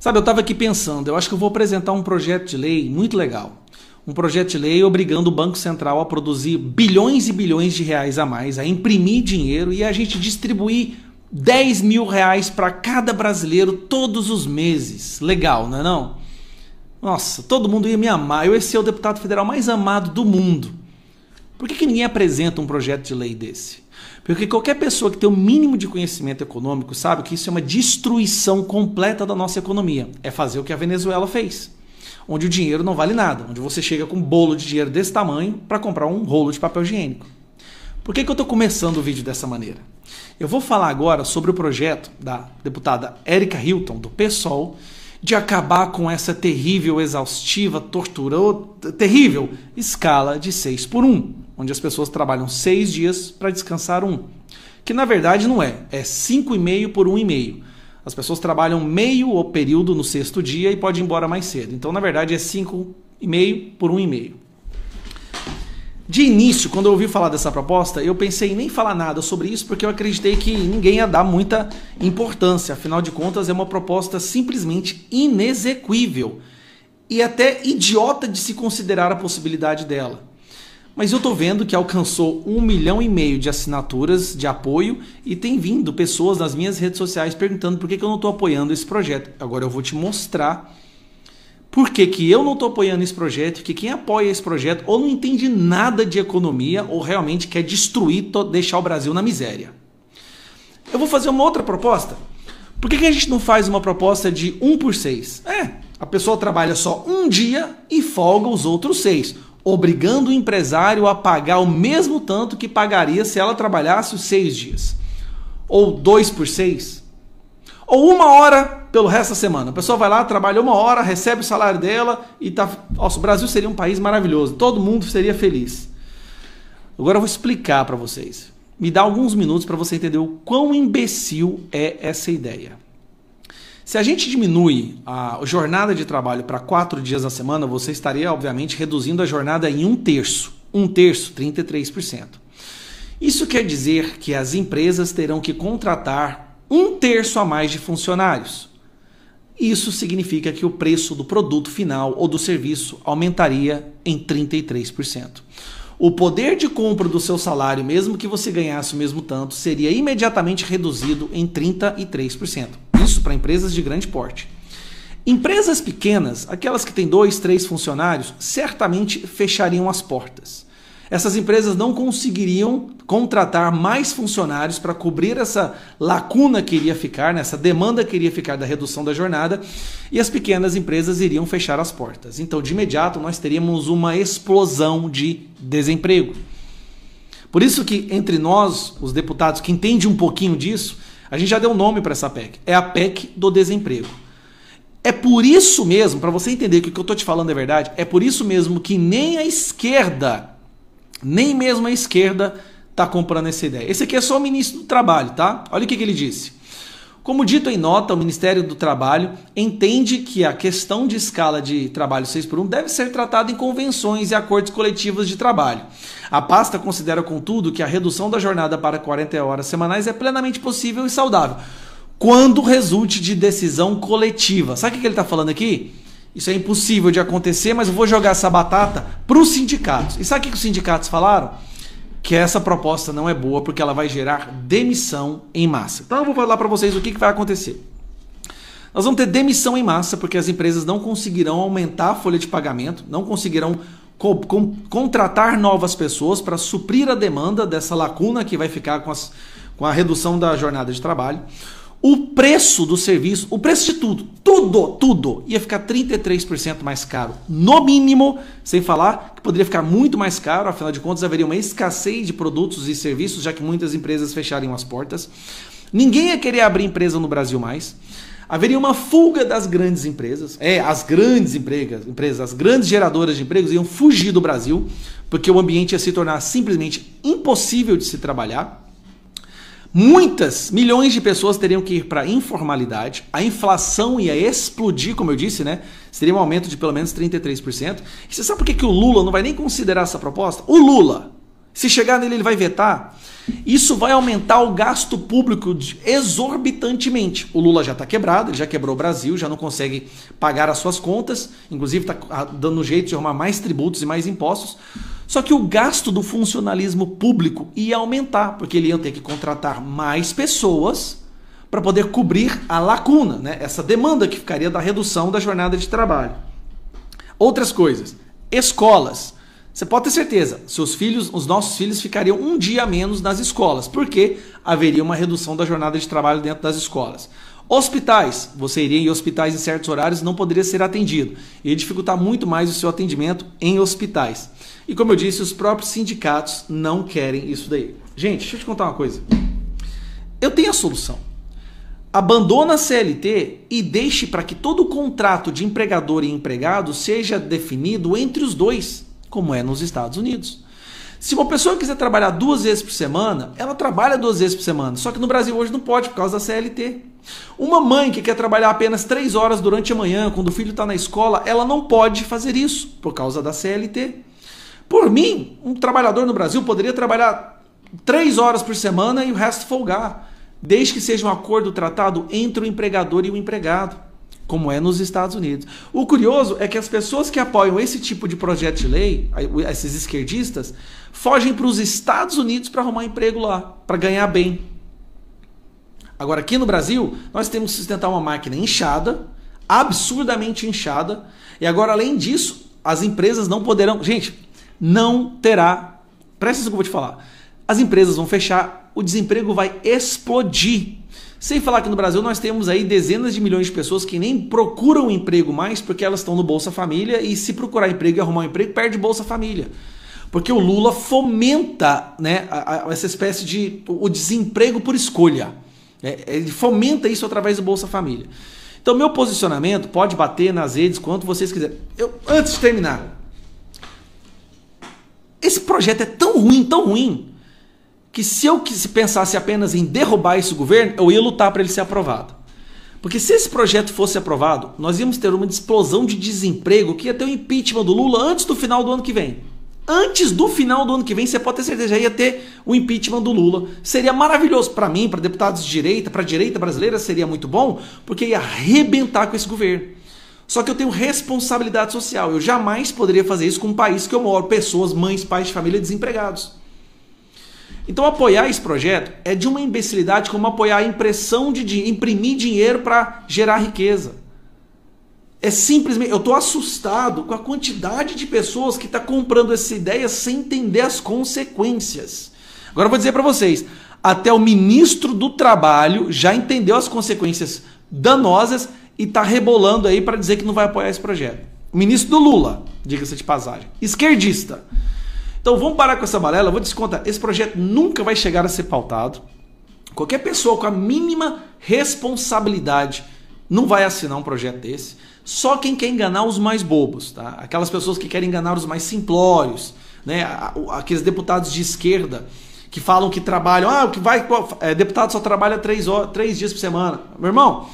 Sabe, eu estava aqui pensando, eu acho que eu vou apresentar um projeto de lei muito legal. Um projeto de lei obrigando o Banco Central a produzir bilhões e bilhões de reais a mais, a imprimir dinheiro e a gente distribuir 10 mil reais para cada brasileiro todos os meses. Legal, não é não? Nossa, todo mundo ia me amar. Eu ia ser o deputado federal mais amado do mundo. Por que ninguém apresenta um projeto de lei desse? Porque qualquer pessoa que tem o mínimo de conhecimento econômico sabe que isso é uma destruição completa da nossa economia. É fazer o que a Venezuela fez, onde o dinheiro não vale nada, onde você chega com um bolo de dinheiro desse tamanho para comprar um rolo de papel higiênico. Por que eu estou começando o vídeo dessa maneira? Eu vou falar agora sobre o projeto da deputada Érica Hilton, do PSOL, de acabar com essa terrível, exaustiva, terrível escala de 6x1, onde as pessoas trabalham 6 dias para descansar 1. Que na verdade não é 5,5 por 1,5. As pessoas trabalham meio ou período no 6º dia e pode ir embora mais cedo. Então na verdade é 5,5 por 1,5. De início, quando eu ouvi falar dessa proposta, eu pensei em nem falar nada sobre isso, porque eu acreditei que ninguém ia dar muita importância. Afinal de contas, é uma proposta simplesmente inexequível e até idiota de se considerar a possibilidade dela. Mas eu estou vendo que alcançou 1,5 milhão de assinaturas de apoio e tem vindo pessoas nas minhas redes sociais perguntando por que eu não estou apoiando esse projeto. Agora eu vou te mostrar por que eu não estou apoiando esse projeto, que quem apoia esse projeto ou não entende nada de economia ou realmente quer destruir, deixar o Brasil na miséria. Eu vou fazer uma outra proposta. Por que a gente não faz uma proposta de 1 por 6? A pessoa trabalha só um dia e folga os outros 6, obrigando o empresário a pagar o mesmo tanto que pagaria se ela trabalhasse os 6 dias. Ou 2 por 6. Ou 1 hora pelo resto da semana. A pessoa vai lá, trabalha 1 hora, recebe o salário dela e tá... Nossa, o Brasil seria um país maravilhoso. Todo mundo seria feliz. Agora eu vou explicar para vocês. Me dá alguns minutos para você entender o quão imbecil é essa ideia. Se a gente diminui a jornada de trabalho para 4 dias na semana, você estaria, obviamente, reduzindo a jornada em 1/3. 1/3, 33%. Isso quer dizer que as empresas terão que contratar 1/3 a mais de funcionários. Isso significa que o preço do produto final ou do serviço aumentaria em 33%. O poder de compra do seu salário, mesmo que você ganhasse o mesmo tanto, seria imediatamente reduzido em 33%. Isso para empresas de grande porte. Empresas pequenas, aquelas que têm 2, 3 funcionários, certamente fechariam as portas. Essas empresas não conseguiriam contratar mais funcionários para cobrir essa lacuna que iria ficar, essa demanda que iria ficar da redução da jornada, e as pequenas empresas iriam fechar as portas. Então, de imediato, nós teríamos uma explosão de desemprego. Por isso que, entre nós, os deputados que entendem um pouquinho disso, a gente já deu nome para essa PEC. É a PEC do desemprego. É por isso mesmo, para você entender que o que eu estou te falando é verdade, é por isso mesmo que nem a esquerda... Nem mesmo a esquerda está comprando essa ideia. Esse aqui é só o ministro do Trabalho, tá? Olha o que ele disse. Como dito em nota, o Ministério do Trabalho entende que a questão de escala de trabalho 6x1 deve ser tratada em convenções e acordos coletivos de trabalho. A pasta considera, contudo, que a redução da jornada para 40 horas semanais é plenamente possível e saudável, quando resulte de decisão coletiva. Sabe o que ele está falando aqui? Isso é impossível de acontecer, mas eu vou jogar essa batata para os sindicatos. E sabe o que os sindicatos falaram? Que essa proposta não é boa porque ela vai gerar demissão em massa. Então eu vou falar para vocês o que vai acontecer. Nós vamos ter demissão em massa porque as empresas não conseguirão aumentar a folha de pagamento, não conseguirão contratar novas pessoas para suprir a demanda dessa lacuna que vai ficar com a redução da jornada de trabalho. O preço do serviço, o preço de tudo, ia ficar 33% mais caro, no mínimo, sem falar que poderia ficar muito mais caro, afinal de contas haveria uma escassez de produtos e serviços, já que muitas empresas fechariam as portas. Ninguém ia querer abrir empresa no Brasil mais. Haveria uma fuga das grandes empresas, as grandes empresas, as grandes geradoras de empregos iam fugir do Brasil, porque o ambiente ia se tornar simplesmente impossível de se trabalhar. Milhões de pessoas teriam que ir para a informalidade, a inflação ia explodir, como eu disse, né? Seria um aumento de pelo menos 33%. E você sabe por que o Lula não vai nem considerar essa proposta? O Lula, Se chegar nele, ele vai vetar. Isso vai aumentar o gasto público exorbitantemente. O Lula já está quebrado, ele já quebrou o Brasil, já não consegue pagar as suas contas, inclusive está dando jeito de arrumar mais tributos e mais impostos. Só que o gasto do funcionalismo público ia aumentar, porque ele ia ter que contratar mais pessoas para poder cobrir a lacuna, né? Essa demanda que ficaria da redução da jornada de trabalho. Outras coisas, escolas. Você pode ter certeza, seus filhos, os nossos filhos ficariam um dia a menos nas escolas, porque haveria uma redução da jornada de trabalho dentro das escolas. Hospitais, você iria em hospitais em certos horários e não poderia ser atendido. Ia dificultar muito mais o seu atendimento em hospitais. E como eu disse, os próprios sindicatos não querem isso daí. Gente, deixa eu te contar uma coisa. Eu tenho a solução. Abandona a CLT e deixe para que todo o contrato de empregador e empregado seja definido entre os dois, como é nos Estados Unidos. Se uma pessoa quiser trabalhar 2 vezes por semana, ela trabalha 2 vezes por semana. Só que no Brasil hoje não pode por causa da CLT. Uma mãe que quer trabalhar apenas 3 horas durante a manhã, quando o filho está na escola, ela não pode fazer isso por causa da CLT. Por mim, um trabalhador no Brasil poderia trabalhar 3 horas por semana e o resto folgar, desde que seja um acordo tratado entre o empregador e o empregado, como é nos Estados Unidos. O curioso é que as pessoas que apoiam esse tipo de projeto de lei, esses esquerdistas, fogem para os Estados Unidos para arrumar emprego lá, para ganhar bem. Agora, aqui no Brasil, nós temos que sustentar uma máquina inchada, absurdamente inchada, e agora, além disso, as empresas não poderão... Gente, não terá... Presta atenção que eu vou te falar. As empresas vão fechar, o desemprego vai explodir. Sem falar que no Brasil nós temos aí dezenas de milhões de pessoas que nem procuram um emprego mais porque elas estão no Bolsa Família e se procurar emprego e arrumar um emprego, perde Bolsa Família. Porque o Lula fomenta, né, essa espécie de o desemprego por escolha. Ele fomenta isso através do Bolsa Família. Então meu posicionamento pode bater nas redes quanto vocês quiserem. Antes de terminar, esse projeto é tão ruim, que se eu pensasse apenas em derrubar esse governo, eu ia lutar para ele ser aprovado. Porque se esse projeto fosse aprovado, nós íamos ter uma explosão de desemprego que ia ter o impeachment do Lula antes do final do ano que vem. Antes do final do ano que vem, você pode ter certeza, já ia ter o impeachment do Lula. Seria maravilhoso para mim, para deputados de direita, para a direita brasileira, seria muito bom, porque ia arrebentar com esse governo. Só que eu tenho responsabilidade social. Eu jamais poderia fazer isso com um país que eu moro, pessoas, mães, pais de família desempregados. Então apoiar esse projeto é de uma imbecilidade como apoiar a impressão de imprimir dinheiro para gerar riqueza. É simplesmente... Eu estou assustado com a quantidade de pessoas que estão comprando essa ideia sem entender as consequências. Agora eu vou dizer para vocês, até o ministro do Trabalho já entendeu as consequências danosas e está rebolando aí para dizer que não vai apoiar esse projeto. O ministro do Lula, diga-se de passagem, esquerdista. Então vamos parar com essa balela, vou descontar, esse projeto nunca vai chegar a ser pautado. Qualquer pessoa com a mínima responsabilidade não vai assinar um projeto desse. Só quem quer enganar os mais bobos, tá? Aquelas pessoas que querem enganar os mais simplórios, né? Aqueles deputados de esquerda que falam que trabalham, deputado só trabalha 3 dias por semana. Meu irmão,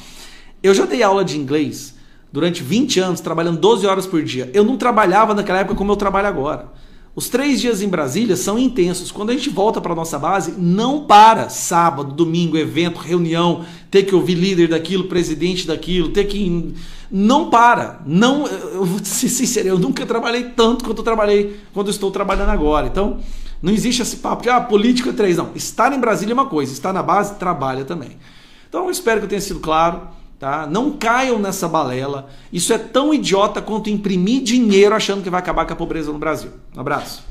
eu já dei aula de inglês durante 20 anos, trabalhando 12 horas por dia. Eu não trabalhava naquela época como eu trabalho agora. Os 3 dias em Brasília são intensos. Quando a gente volta para a nossa base, não para. Sábado, domingo, evento, reunião, ter que ouvir líder daquilo, presidente daquilo, ter que... Não para. Não, eu vou ser sincero, eu nunca trabalhei tanto quanto eu trabalhei quando eu estou trabalhando agora. Então, não existe esse papo que político é 3. Não, estar em Brasília é uma coisa, estar na base, trabalha também. Então, eu espero que eu tenha sido claro. Tá? Não caiam nessa balela. Isso é tão idiota quanto imprimir dinheiro achando que vai acabar com a pobreza no Brasil. Um abraço.